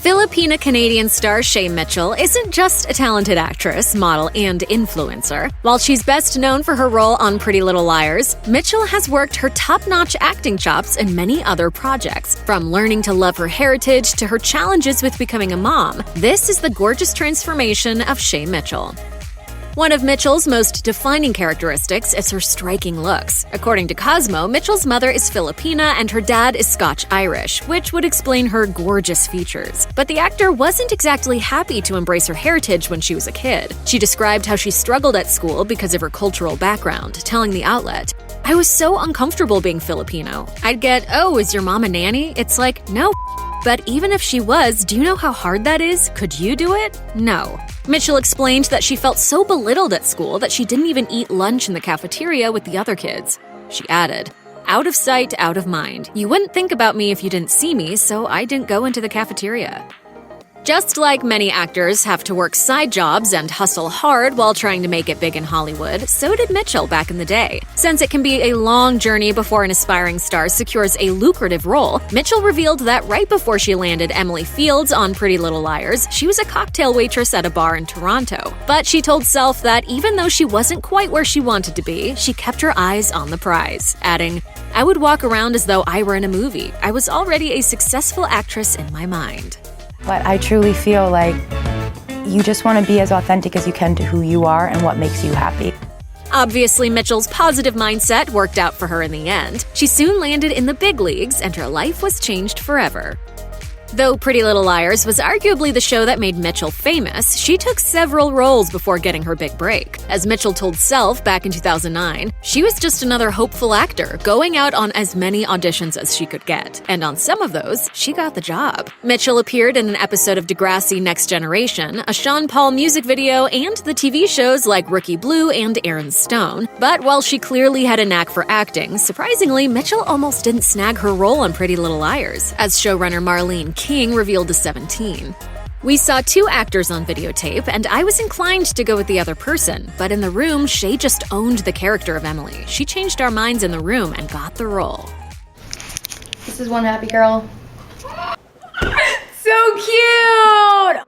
Filipina-Canadian star Shay Mitchell isn't just a talented actress, model, and influencer. While she's best known for her role on Pretty Little Liars, Mitchell has worked her top-notch acting chops in many other projects. From learning to love her heritage to her challenges with becoming a mom, this is the gorgeous transformation of Shay Mitchell. One of Mitchell's most defining characteristics is her striking looks. According to Cosmo, Mitchell's mother is Filipina and her dad is Scotch-Irish, which would explain her gorgeous features. But the actor wasn't exactly happy to embrace her heritage when she was a kid. She described how she struggled at school because of her cultural background, telling the outlet, "I was so uncomfortable being Filipino. I'd get, 'Oh, is your mom a nanny?' It's like, no. But even if she was, do you know how hard that is? Could you do it? No." Mitchell explained that she felt so belittled at school that she didn't even eat lunch in the cafeteria with the other kids. She added, "Out of sight, out of mind. You wouldn't think about me if you didn't see me, so I didn't go into the cafeteria." Just like many actors have to work side jobs and hustle hard while trying to make it big in Hollywood, so did Mitchell back in the day. Since it can be a long journey before an aspiring star secures a lucrative role, Mitchell revealed that right before she landed Emily Fields on Pretty Little Liars, she was a cocktail waitress at a bar in Toronto. But she told Self that even though she wasn't quite where she wanted to be, she kept her eyes on the prize, adding, "I would walk around as though I were in a movie. I was already a successful actress in my mind." But I truly feel like you just want to be as authentic as you can to who you are and what makes you happy. Obviously, Mitchell's positive mindset worked out for her in the end. She soon landed in the big leagues, and her life was changed forever. Though Pretty Little Liars was arguably the show that made Mitchell famous, she took several roles before getting her big break. As Mitchell told Self back in 2009, she was just another hopeful actor, going out on as many auditions as she could get. And on some of those, she got the job. Mitchell appeared in an episode of Degrassi Next Generation, a Sean Paul music video, and the TV shows like Rookie Blue and Aaron Stone. But while she clearly had a knack for acting, surprisingly, Mitchell almost didn't snag her role on Pretty Little Liars, as showrunner Marlene King revealed to 17. "We saw two actors on videotape, and I was inclined to go with the other person, but in the room, Shay just owned the character of Emily. She changed our minds in the room and got the role." This is one happy girl. So cute!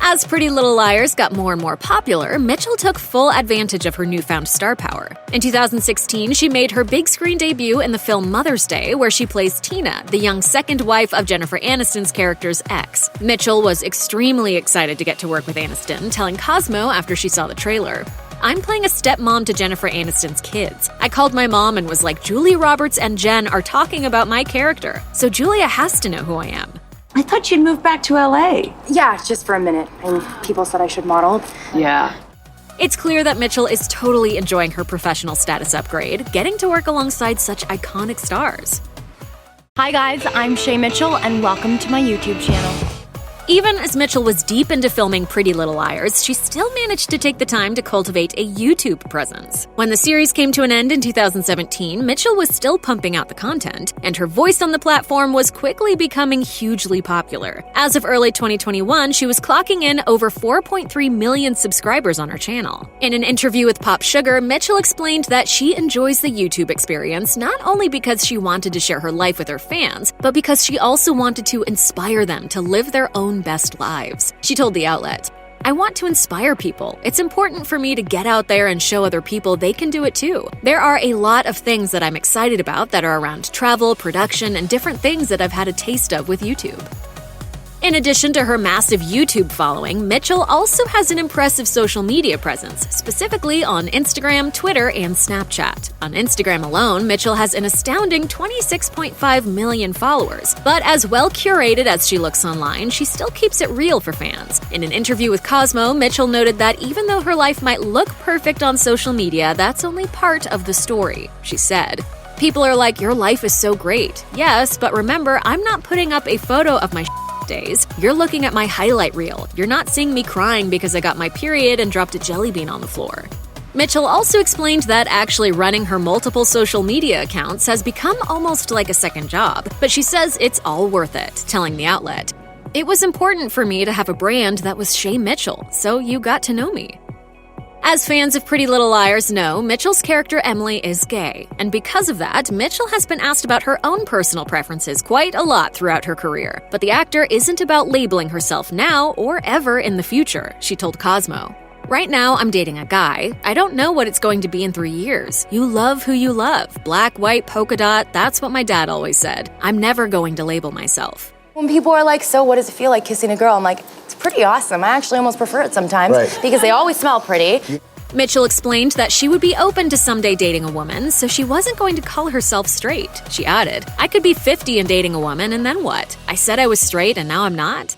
As Pretty Little Liars got more and more popular, Mitchell took full advantage of her newfound star power. In 2016, she made her big screen debut in the film Mother's Day, where she plays Tina, the young second wife of Jennifer Aniston's character's ex. Mitchell was extremely excited to get to work with Aniston, telling Cosmo after she saw the trailer, "I'm playing a stepmom to Jennifer Aniston's kids. I called my mom and was like, Julia Roberts and Jen are talking about my character, so Julia has to know who I am." I thought you'd moved back to LA. Yeah, just for a minute. And people said I should model. Yeah. It's clear that Mitchell is totally enjoying her professional status upgrade, getting to work alongside such iconic stars. Hi guys, I'm Shay Mitchell and welcome to my YouTube channel. Even as Mitchell was deep into filming Pretty Little Liars, she still managed to take the time to cultivate a YouTube presence. When the series came to an end in 2017, Mitchell was still pumping out the content, and her voice on the platform was quickly becoming hugely popular. As of early 2021, she was clocking in over 4.3 million subscribers on her channel. In an interview with Pop Sugar, Mitchell explained that she enjoys the YouTube experience not only because she wanted to share her life with her fans, but because she also wanted to inspire them to live their own best lives. She told the outlet, "I want to inspire people. It's important for me to get out there and show other people they can do it too. There are a lot of things that I'm excited about that are around travel, production, and different things that I've had a taste of with YouTube." In addition to her massive YouTube following, Mitchell also has an impressive social media presence, specifically on Instagram, Twitter, and Snapchat. On Instagram alone, Mitchell has an astounding 26.5 million followers. But as well curated as she looks online, she still keeps it real for fans. In an interview with Cosmo, Mitchell noted that even though her life might look perfect on social media, that's only part of the story. She said, "People are like, your life is so great. Yes, but remember, I'm not putting up a photo of my days. You're looking at my highlight reel. You're not seeing me crying because I got my period and dropped a jelly bean on the floor." Mitchell also explained that actually running her multiple social media accounts has become almost like a second job, but she says it's all worth it, telling the outlet, "It was important for me to have a brand that was Shay Mitchell, so you got to know me." As fans of Pretty Little Liars know, Mitchell's character Emily is gay, and because of that, Mitchell has been asked about her own personal preferences quite a lot throughout her career. But the actor isn't about labeling herself now or ever in the future, she told Cosmo. Right now, I'm dating a guy. I don't know what it's going to be in 3 years. You love who you love. Black, white, polka dot, that's what my dad always said. I'm never going to label myself. When people are like, so what does it feel like kissing a girl? I'm like, it's pretty awesome. I actually almost prefer it sometimes because they always smell pretty. Mitchell explained that she would be open to someday dating a woman, so she wasn't going to call herself straight. She added, I could be 50 and dating a woman, and then what? I said I was straight and now I'm not?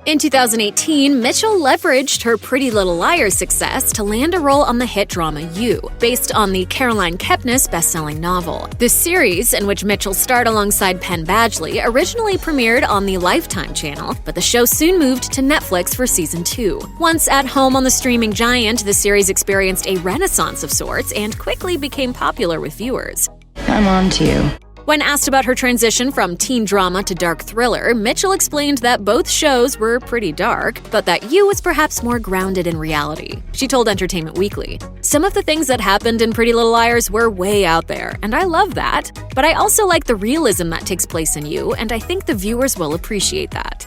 In 2018, Mitchell leveraged her Pretty Little Liars success to land a role on the hit drama You, based on the Caroline Kepnes best-selling novel. This series, in which Mitchell starred alongside Penn Badgley, originally premiered on the Lifetime channel, but the show soon moved to Netflix for season 2. Once at home on the streaming giant, the series experienced a renaissance of sorts and quickly became popular with viewers. I'm on to you. When asked about her transition from teen drama to dark thriller, Mitchell explained that both shows were pretty dark, but that You was perhaps more grounded in reality. She told Entertainment Weekly, some of the things that happened in Pretty Little Liars were way out there, and I love that. But I also like the realism that takes place in You, and I think the viewers will appreciate that.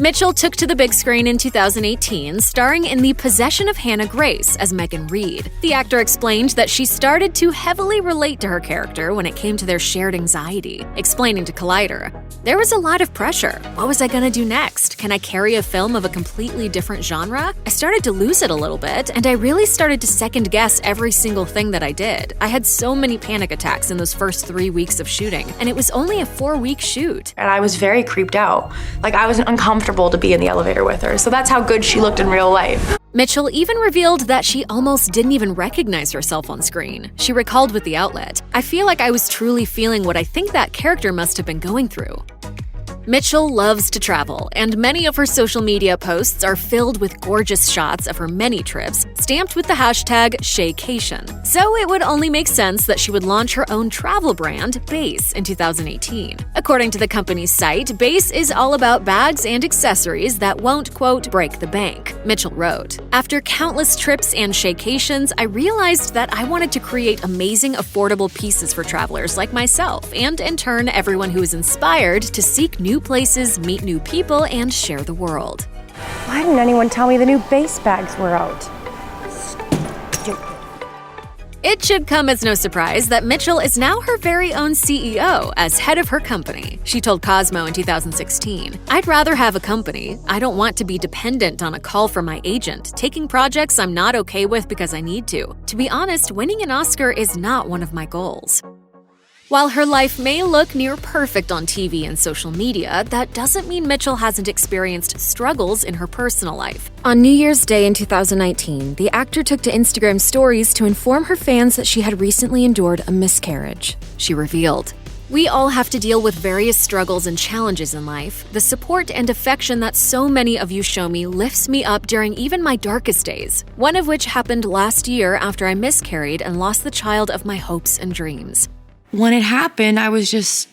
Mitchell took to the big screen in 2018, starring in The Possession of Hannah Grace as Megan Reed. The actor explained that she started to heavily relate to her character when it came to their shared anxiety, explaining to Collider, there was a lot of pressure. What was I gonna do next? Can I carry a film of a completely different genre? I started to lose it a little bit, and I really started to second-guess every single thing that I did. I had so many panic attacks in those first 3 weeks of shooting, and it was only a 4-week shoot. And I was very creeped out. Like, I was uncomfortable to be in the elevator with her. So that's how good she looked in real life. Mitchell even revealed that she almost didn't even recognize herself on screen. She recalled with the outlet, I feel like I was truly feeling what I think that character must have been going through. Mitchell loves to travel, and many of her social media posts are filled with gorgeous shots of her many trips, stamped with the hashtag Shaycation. So it would only make sense that she would launch her own travel brand, Base, in 2018. According to the company's site, Base is all about bags and accessories that won't, quote, break the bank, Mitchell wrote. After countless trips and Shaycations, I realized that I wanted to create amazing, affordable pieces for travelers like myself, and in turn, everyone who is inspired to seek new places, meet new people, and share the world. Why didn't anyone tell me the new base bags were out? It should come as no surprise that Mitchell is now her very own CEO as head of her company. She told Cosmo in 2016, I'd rather have a company. I don't want to be dependent on a call from my agent, taking projects I'm not okay with because I need to. To be honest, winning an Oscar is not one of my goals. While her life may look near perfect on TV and social media, that doesn't mean Mitchell hasn't experienced struggles in her personal life. On New Year's Day in 2019, the actor took to Instagram stories to inform her fans that she had recently endured a miscarriage. She revealed, we all have to deal with various struggles and challenges in life. The support and affection that so many of you show me lifts me up during even my darkest days, one of which happened last year after I miscarried and lost the child of my hopes and dreams. When it happened, I was just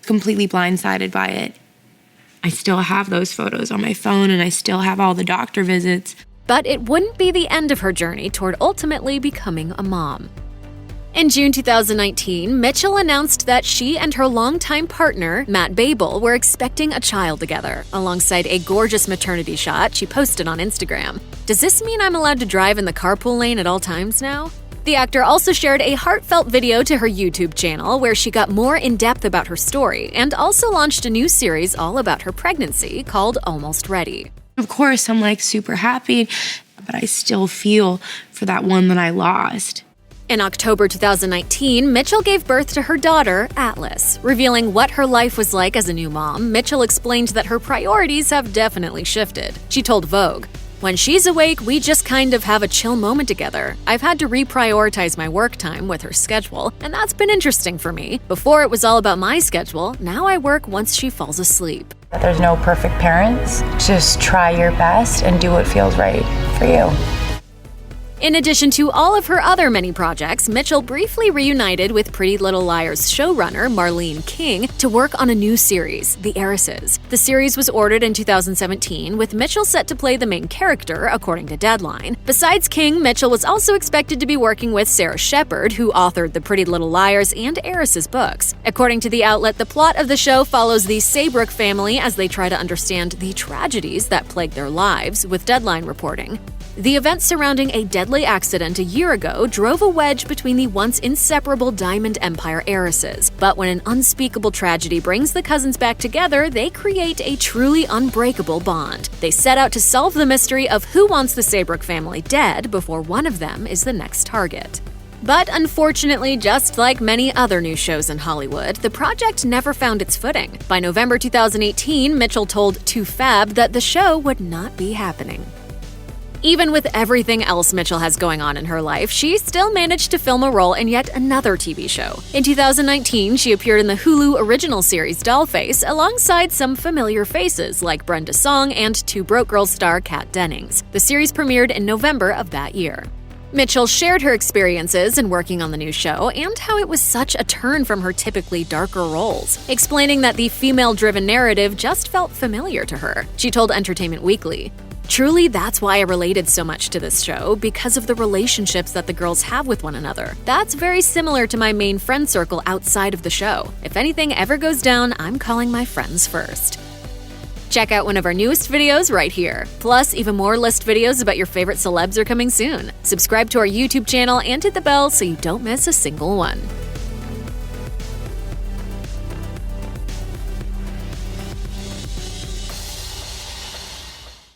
completely blindsided by it. I still have those photos on my phone, and I still have all the doctor visits. But it wouldn't be the end of her journey toward ultimately becoming a mom. In June 2019, Mitchell announced that she and her longtime partner, Matt Babel, were expecting a child together, alongside a gorgeous maternity shot she posted on Instagram. Does this mean I'm allowed to drive in the carpool lane at all times now? The actor also shared a heartfelt video to her YouTube channel where she got more in-depth about her story and also launched a new series all about her pregnancy called Almost Ready. Of course, I'm like super happy, but I still feel for that one that I lost. In October 2019, Mitchell gave birth to her daughter, Atlas. Revealing what her life was like as a new mom, Mitchell explained that her priorities have definitely shifted. She told Vogue, when she's awake, we just kind of have a chill moment together. I've had to reprioritize my work time with her schedule, and that's been interesting for me. Before it was all about my schedule, now I work once she falls asleep. There's no perfect parents. Just try your best and do what feels right for you. In addition to all of her other many projects, Mitchell briefly reunited with Pretty Little Liars showrunner Marlene King to work on a new series, The Heiresses. The series was ordered in 2017, with Mitchell set to play the main character, according to Deadline. Besides King, Mitchell was also expected to be working with Sarah Shepard, who authored the Pretty Little Liars and Heiresses books. According to the outlet, the plot of the show follows the Saybrook family as they try to understand the tragedies that plague their lives, with Deadline reporting. The events surrounding a deadly accident a year ago drove a wedge between the once inseparable Diamond Empire heiresses. But when an unspeakable tragedy brings the cousins back together, they create a truly unbreakable bond. They set out to solve the mystery of who wants the Saybrook family dead before one of them is the next target. But unfortunately, just like many other new shows in Hollywood, the project never found its footing. By November 2018, Mitchell told 2Fab that the show would not be happening. Even with everything else Mitchell has going on in her life, she still managed to film a role in yet another TV show. In 2019, she appeared in the Hulu original series Dollface alongside some familiar faces like Brenda Song and Two Broke Girls star Kat Dennings. The series premiered in November of that year. Mitchell shared her experiences in working on the new show and how it was such a turn from her typically darker roles, explaining that the female-driven narrative just felt familiar to her. She told Entertainment Weekly, "Truly, that's why I related so much to this show, because of the relationships that the girls have with one another. That's very similar to my main friend circle outside of the show. If anything ever goes down, I'm calling my friends first." Check out one of our newest videos right here. Plus, even more list videos about your favorite celebs are coming soon. Subscribe to our YouTube channel and hit the bell so you don't miss a single one.